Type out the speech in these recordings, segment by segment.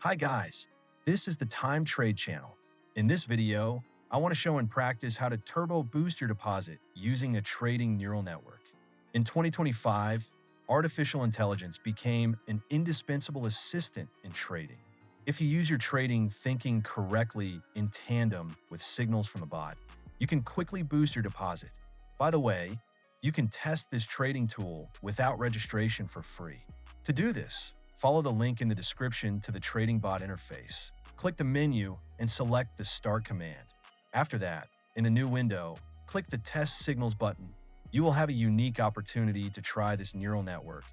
Hi guys, this is the Time Trade channel. In this video, I want to show in practice how to turbo boost your deposit using a trading neural network. In 2025, artificial intelligence became an indispensable assistant in trading. If you use your trading thinking correctly in tandem with signals from the bot, you can quickly boost your deposit. By the way, you can test this trading tool without registration for free. To do this, follow the link in the description to the trading bot interface. Click the menu and select the Start command. After that, in a new window, click the Test Signals button. You will have a unique opportunity to try this neural network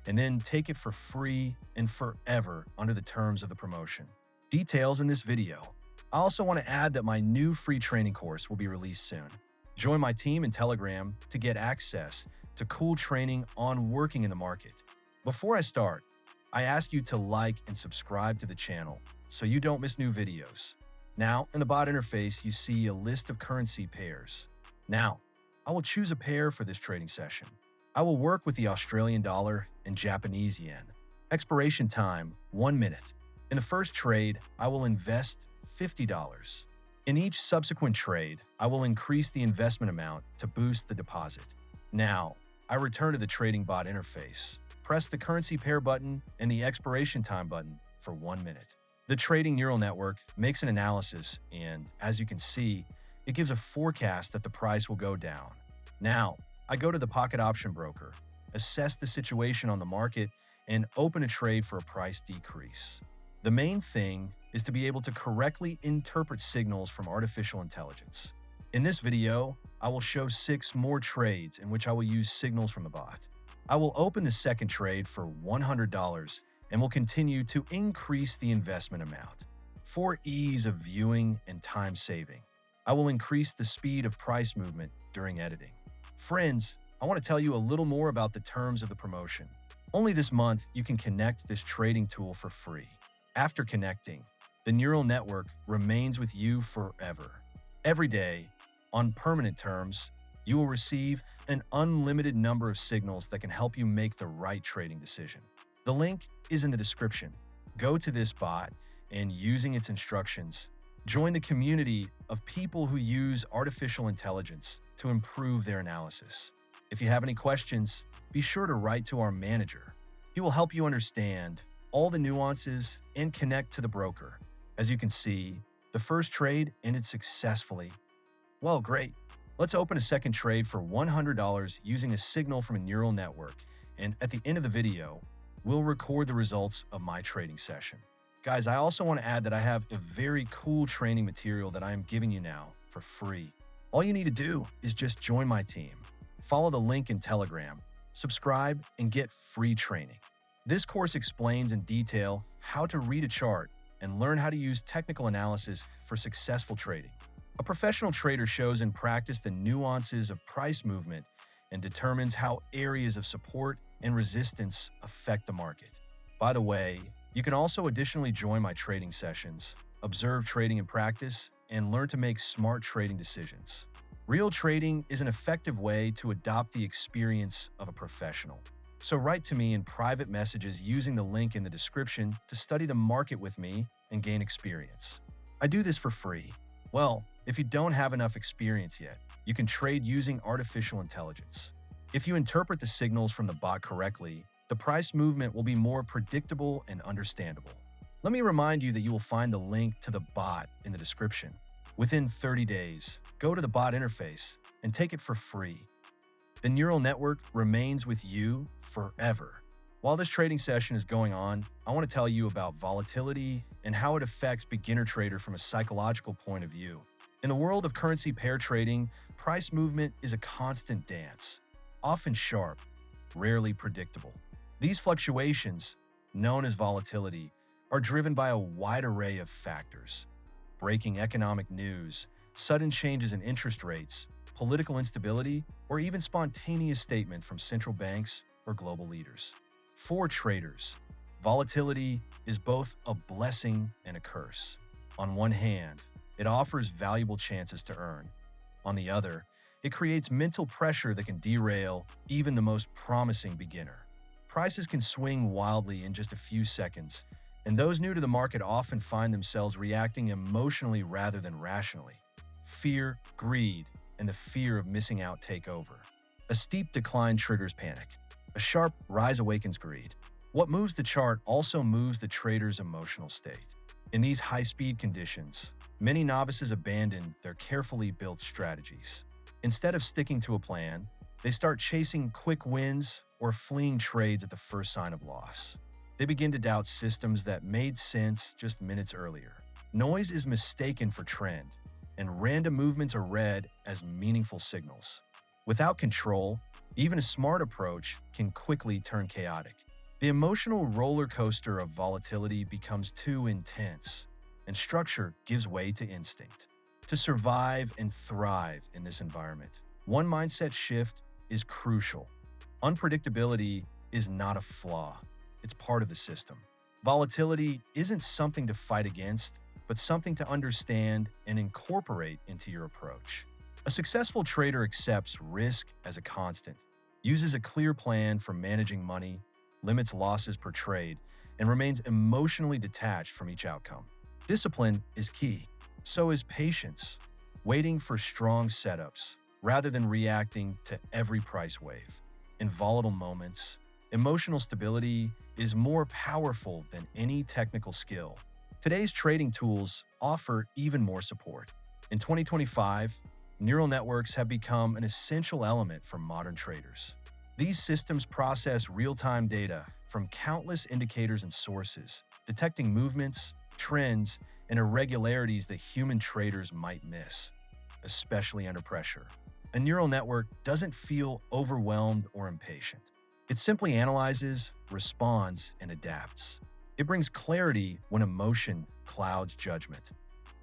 and then take it for free and forever under the terms of the promotion. Details in this video. I also want to add that my new free training course will be released soon. Join my team in Telegram to get access to cool training on working in the market. Before I start, I ask you to like and subscribe to the channel so you don't miss new videos. Now, in the bot interface, you see a list of currency pairs. Now, I will choose a pair for this trading session. I will work with the Australian dollar and Japanese yen. Expiration time, 1 minute. In the first trade, I will invest $50. In each subsequent trade, I will increase the investment amount to boost the deposit. Now, I return to the trading bot interface. Press the currency pair button and the expiration time button for 1 minute. The trading neural network makes an analysis and, as you can see, it gives a forecast that the price will go down. Now, I go to the pocket option broker, assess the situation on the market, and open a trade for a price decrease. The main thing is to be able to correctly interpret signals from artificial intelligence. In this video, I will show 6 more trades in which I will use signals from the bot. I will open the second trade for $100 and will continue to increase the investment amount. For ease of viewing and time saving, I will increase the speed of price movement during editing. Friends, I want to tell you a little more about the terms of the promotion. Only this month, you can connect this trading tool for free. After connecting, the neural network remains with you forever. Every day, on permanent terms, you will receive an unlimited number of signals that can help you make the right trading decision. The link is in the description. Go to this bot and, using its instructions, join the community of people who use artificial intelligence to improve their analysis. If you have any questions, be sure to write to our manager. He will help you understand all the nuances and connect to the broker. As you can see, the first trade ended successfully. Well, great. Let's open a second trade for $100 using a signal from a neural network, and at the end of the video, we'll record the results of my trading session. Guys, I also want to add that I have a very cool training material that I am giving you now for free. All you need to do is just join my team, follow the link in Telegram, subscribe, and get free training. This course explains in detail how to read a chart and learn how to use technical analysis for successful trading. A professional trader shows in practice the nuances of price movement and determines how areas of support and resistance affect the market. By the way, you can also additionally join my trading sessions, observe trading in practice, and learn to make smart trading decisions. Real trading is an effective way to adopt the experience of a professional. So write to me in private messages using the link in the description to study the market with me and gain experience. I do this for free. Well, if you don't have enough experience yet, you can trade using artificial intelligence. If you interpret the signals from the bot correctly, the price movement will be more predictable and understandable. Let me remind you that you will find a link to the bot in the description. Within 30 days, go to the bot interface and take it for free. The neural network remains with you forever. While this trading session is going on, I want to tell you about volatility and how it affects beginner trader from a psychological point of view. In the world of currency pair trading, price movement is a constant dance, often sharp, rarely predictable. These fluctuations, known as volatility, are driven by a wide array of factors: breaking economic news, sudden changes in interest rates, political instability, or even spontaneous statement from central banks or global leaders. For traders, volatility is both a blessing and a curse. On one hand, it offers valuable chances to earn. On the other, it creates mental pressure that can derail even the most promising beginner. Prices can swing wildly in just a few seconds, And those new to the market often find themselves reacting emotionally rather than rationally. Fear, greed, and the fear of missing out take over. A steep decline triggers panic. A sharp rise awakens greed. What moves the chart also moves the trader's emotional state. In these high-speed conditions, many novices abandon their carefully built strategies. Instead of sticking to a plan, they start chasing quick wins or fleeing trades at the first sign of loss. They begin to doubt systems that made sense just minutes earlier. Noise is mistaken for trend, and random movements are read as meaningful signals. Without control, even a smart approach can quickly turn chaotic. The emotional roller coaster of volatility becomes too intense, and structure gives way to instinct. To survive and thrive in this environment, one mindset shift is crucial. Unpredictability is not a flaw. It's part of the system. Volatility isn't something to fight against, but something to understand and incorporate into your approach. A successful trader accepts risk as a constant, uses a clear plan for managing money, limits losses per trade, and remains emotionally detached from each outcome. Discipline is key. So is patience, waiting for strong setups rather than reacting to every price wave. In volatile moments, emotional stability is more powerful than any technical skill. Today's trading tools offer even more support. In 2025, neural networks have become an essential element for modern traders. These systems process real-time data from countless indicators and sources, detecting movements, trends, and irregularities that human traders might miss, especially under pressure. A neural network doesn't feel overwhelmed or impatient. It simply analyzes, responds, and adapts. It brings clarity when emotion clouds judgment.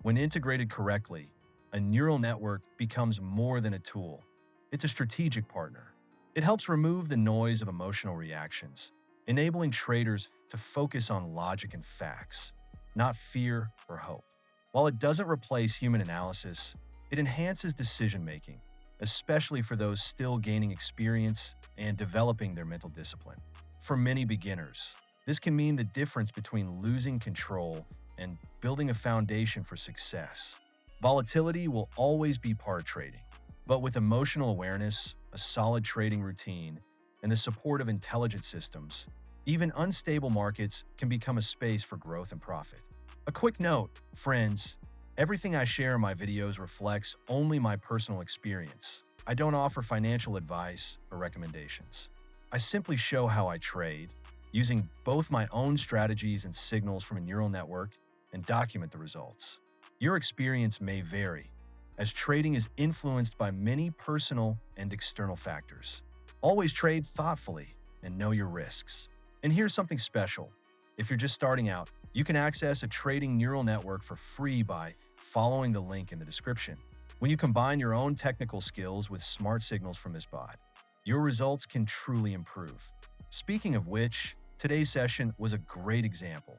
When integrated correctly, a neural network becomes more than a tool. It's a strategic partner. It helps remove the noise of emotional reactions, enabling traders to focus on logic and facts, not fear or hope. While it doesn't replace human analysis, it enhances decision-making, especially for those still gaining experience and developing their mental discipline. For many beginners, this can mean the difference between losing control and building a foundation for success. Volatility will always be part of trading, but with emotional awareness, a solid trading routine, and the support of intelligent systems, even unstable markets can become a space for growth and profit. A quick note, friends, everything I share in my videos reflects only my personal experience. I don't offer financial advice or recommendations. I simply show how I trade, using both my own strategies and signals from a neural network, and document the results. Your experience may vary, as trading is influenced by many personal and external factors. Always trade thoughtfully and know your risks. And here's something special. If you're just starting out, you can access a trading neural network for free by following the link in the description. When you combine your own technical skills with smart signals from this bot, your results can truly improve. Speaking of which, today's session was a great example.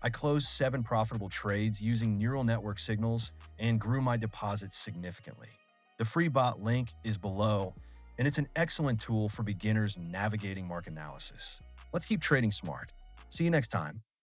I closed 7 profitable trades using neural network signals and grew my deposits significantly. The free bot link is below, and it's an excellent tool for beginners navigating market analysis. Let's keep trading smart. See you next time.